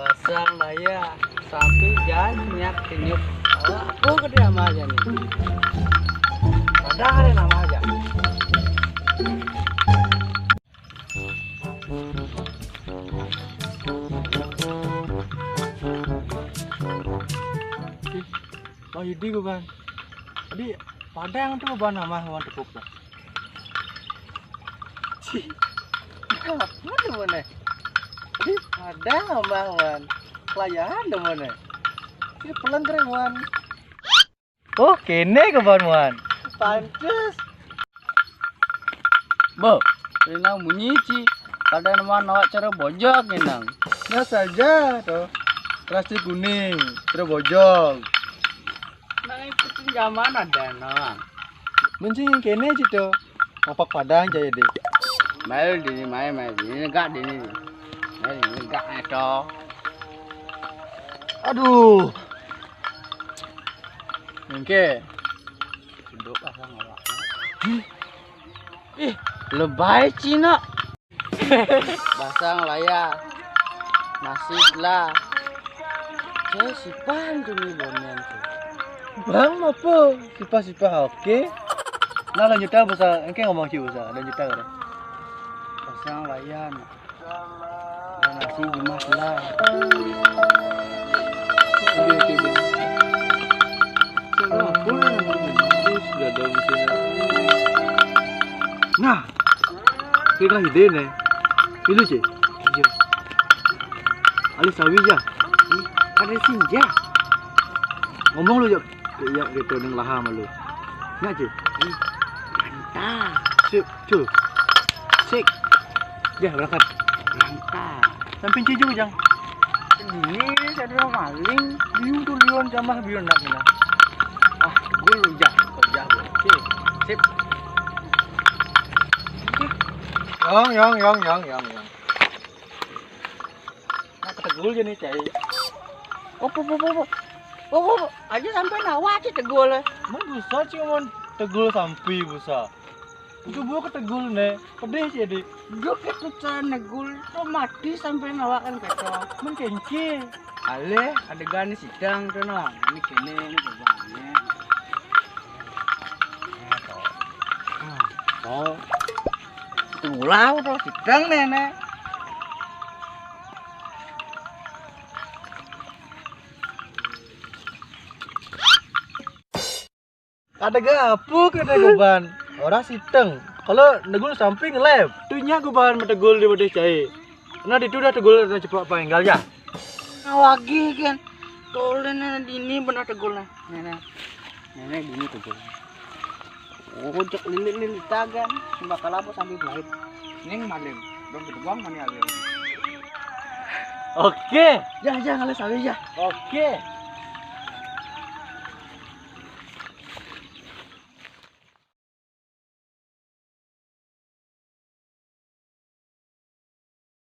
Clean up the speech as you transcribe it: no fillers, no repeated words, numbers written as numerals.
Basang laya sapi jan minyak tinyuk. Oh, aku ke dia nama aja nih. Padahal ada nama aja. Oh jadi gue ban. Jadi padang tuh ban nama hewan tepuk lah. Cih, apa tuh mana? Jadi padang nama hewan. Kelayahan tuh mana? Ini pelan keren wan. Oh kene ke ban wan. Pantes. Bo, renang bunyi ci. Padang nama nawak cara bojok renang. Ya saja tuh. Terasi kuning, terus bojok. Nang ikutin zaman ada nang. Mencing kene cito. Opak padang jaya deh. Mail dini mail dini negak dini. Mail dini negak itu. Aduh. Oke. Duduk pasang awak. Ih, lebay Cina. Basang laya. Nasib lah. Saya sipan tuh nih bonen tuh. Bang apa? Sipa oke. Nah lanjut aja bahasa, engke ngomong sih bahasa, lanjut aja. Pasang layan. Dan nasi gemas lah. Nah, kita ide nih. Itu sih. Iya. Ali sawi aja. Ada sinja. Ngomong lu ya gitu neng laha malu. Nggak cuy. Mantap. Sip, cuy. Sik. Ya berangkat. Mantap. Sampai cuy juga jang. Ini saya maling. Biu tuh lion jamah biu nak kena. Ah, gue lu jah. Jah. Sip. Sip. Yang. Nah ketegul je nih cai. Oh, aja sampai nawa aja tegul. Mun busa sih mun tegul sampai busa. Itu buah ketegul nih, pedih sih dik. Gue ketucan negul, tuh mati sampai nawa kan keco. Mun kenci. Ale adegan sidang tuh nang. Ini kene ini kebanyakan. Oh. Tulau tuh sidang nenek. Ada gapuk ada goban. Orang siteng. Kalau negul samping lep. Tuhnya goban metegul di bawah cai. Nah itu udah tegul udah cepat penggal ya. Awagi kan. Tolong dini benar tegul nah. Nenek dini tegul. Oh jak lilit tagan. Bakal apa sambil belait. Neng malim. Dong kedebang mana aja. Oke. Jangan ngalah sawi ya. Oke.